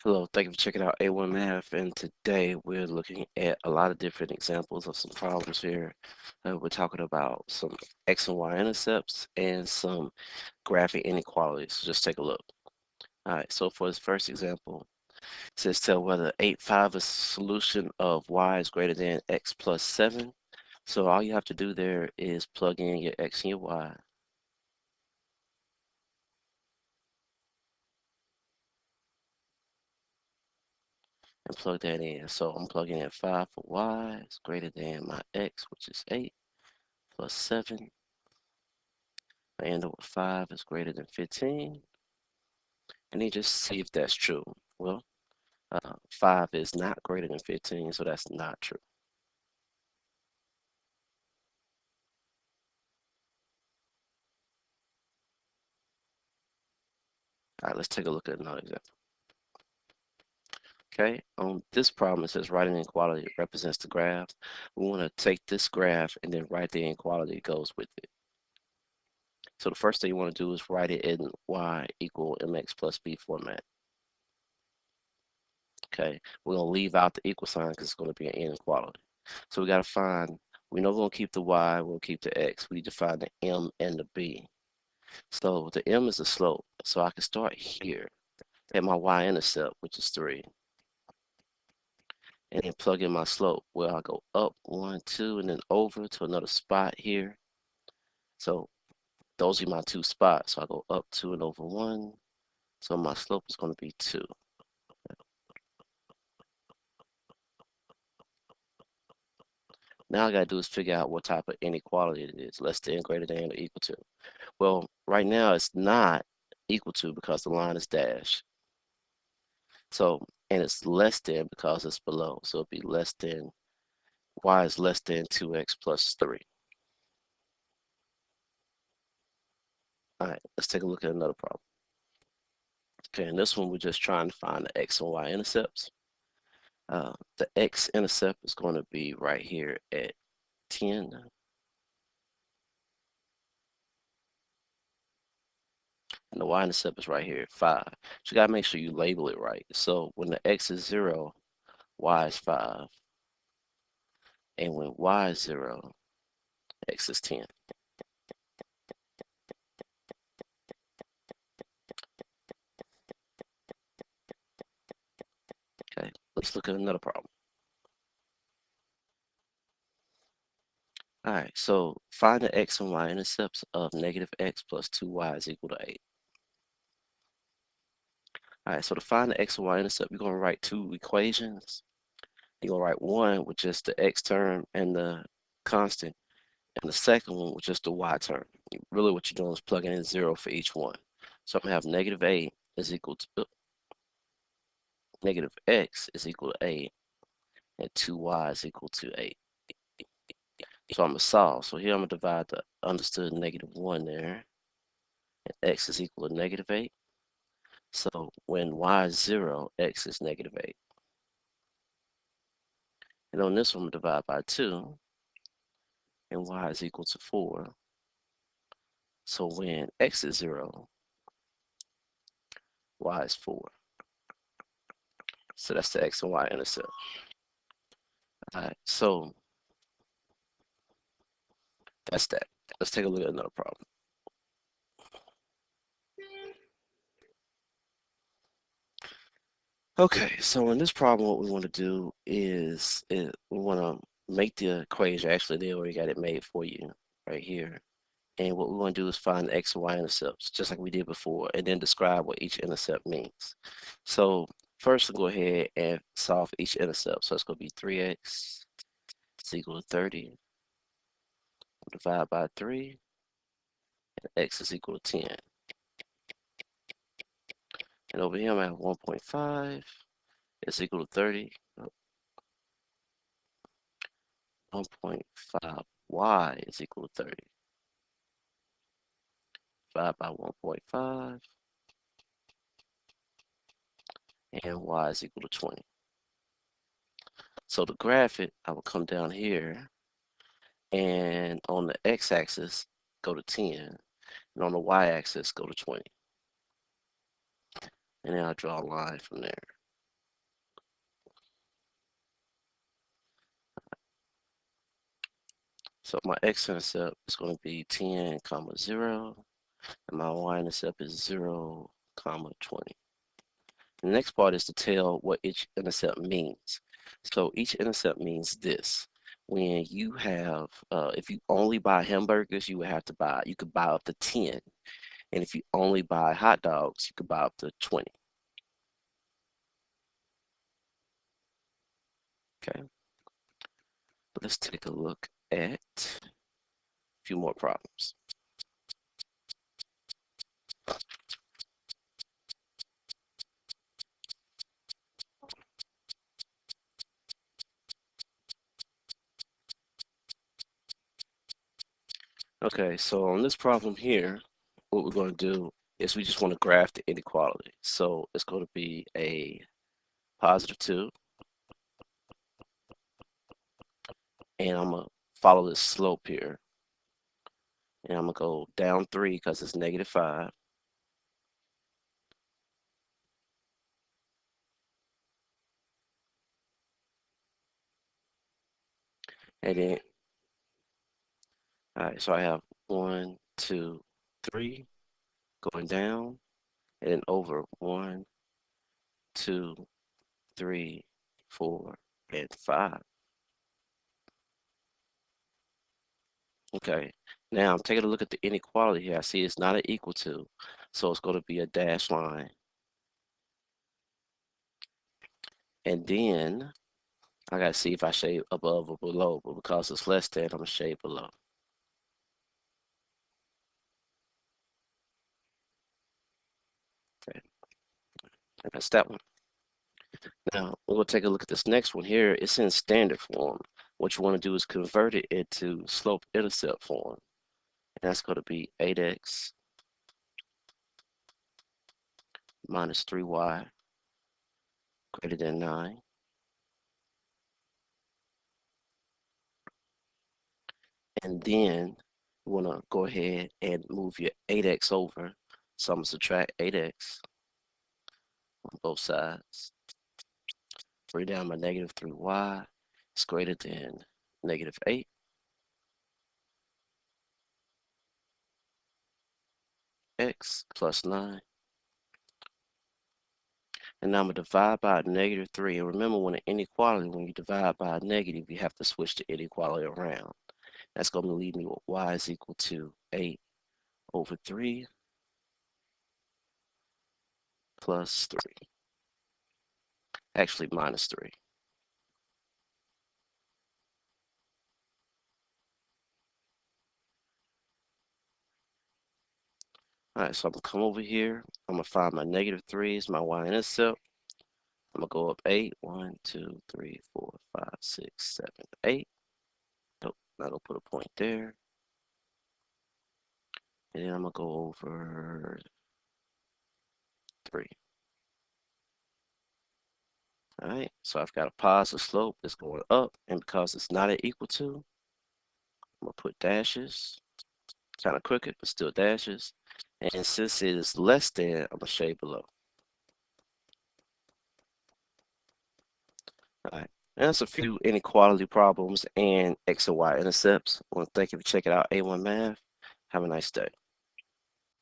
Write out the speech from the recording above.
Hello, thank you for checking out A1 Math, and today we're looking at a lot of different examples of some problems here. We're talking about some X and Y intercepts and some graphic inequalities. So just take a look. All right, so for this first example, it says tell whether 8, 5 is solution of Y is greater than X plus 7. So all you have to do there is plug in your X and your Y. And plug that in. So I'm plugging in 5 for Y is greater than my X, which is 8, plus 7. I end up with 5 is greater than 15. And then just see if that's true. Well, 5 is not greater than 15, so that's not true. All right, let's take a look at another example. Okay, on this problem, it says write an inequality represents the graph. We want to take this graph and then write the inequality that goes with it. So the first thing you want to do is write it in y equal mx plus b format. Okay, we're going to leave out the equal sign because it's going to be an inequality. So we got to find, we know we're going to keep the y, we'll keep the x. We need to find the m and the b. So the m is the slope. So I can start here at my y-intercept, which is 3, and then plug in my slope where I go up 1, 2, and then over to another spot here. So those are my two spots. So I go up 2 and over 1. So my slope is going to be 2. Now I got to do is figure out what type of inequality it is, less than, greater than, or equal to. Well, right now it's not equal to because the line is dashed. So, and it's less than because it's below. So it'll be less than, y is less than 2x plus 3. All right, let's take a look at another problem. Okay, in this one, we're just trying to find the x and y intercepts. The x-intercept is going to be right here at 10. And the y-intercept is right here at 5. So you got to make sure you label it right. So when the x is 0, y is 5. And when y is 0, x is 10. Okay, let's look at another problem. All right, so find the x and y intercepts of negative x plus 2y is equal to 8. All right, so to find the x and y intercept, you're going to write two equations. You're going to write one with just the x term and the constant, and the second one with just the y term. Really what you're doing is plugging in 0 for each one. So I'm going to have negative 8 is equal to negative x is equal to 8, and 2y is equal to 8. So I'm going to solve. So here I'm going to divide the understood negative 1 there, and x is equal to negative 8. So when y is 0, x is negative 8. And on this one, I'm going to divide by 2, and y is equal to 4. So when x is 0, y is 4. So that's the x and y intercept. All right, so that's that. Let's take a look at another problem. Okay, so in this problem, what we want to do is we want to make the equation. Actually, they already got it made for you right here. And what we want to do is find the x and y intercepts, just like we did before, and then describe what each intercept means. So first, we'll go ahead and solve each intercept. So it's going to be 3x is equal to 30. Divide by 3, and x is equal to 10. And over here, I'm at 1.5 is equal to 30. 1.5y is equal to 30. Divide by 1.5, and y is equal to 20. So to graph it, I will come down here, and on the x-axis, go to 10, and on the y-axis, go to 20. And then I'll draw a line from there. So my x-intercept is going to be 10, comma 0, and my y-intercept is 0, comma 20. The next part is to tell what each intercept means. So each intercept means this. When you have, if you only buy hamburgers, you would have to buy, you could buy up to 10. And if you only buy hot dogs, you could buy up to 20. Okay, but let's take a look at a few more problems. Okay, so on this problem here, what we're going to do is we just want to graph the inequality. So it's going to be a positive 2, and I'm going to follow this slope here. And I'm going to go down 3 because it's negative 5. And then, all right, so I have 1, 2, 3 going down, and then over 1, 2, 3, 4, and 5. Okay, now I'm taking a look at the inequality here. I see it's not an equal to, so it's going to be a dashed line. And then I got to see if I shade above or below, but because it's less than, I'm going to shade below. Okay, and that's that one. Now, we're going to take a look at this next one here. It's in standard form. What you want to do is convert it into slope-intercept form. And that's going to be 8x minus 3y greater than 9. And then you want to go ahead and move your 8x over. So I'm going to subtract 8x on both sides. Bring down my negative 3y. It's greater than negative 8. X plus 9. And now I'm going to divide by negative 3. And remember, when an inequality, when you divide by a negative, you have to switch the inequality around. That's going to leave me with y is equal to 8 over 3 plus 3. Actually, minus 3. All right, so I'm going to come over here. I'm going to find my negative 3 is my y-intercept. I'm going to go up 8. 1, 2, 3, 4, 5, 6, 7, 8. Nope, not going to put a point there. And then I'm going to go over 3. All right, so I've got a positive slope that's going up, and because it's not an equal to, I'm gonna put dashes, kind of crooked, but still dashes. And since it is less than, I'm gonna shade below. All right, and that's a few inequality problems and X and Y intercepts. I want to thank you for checking out A1 Math. Have a nice day.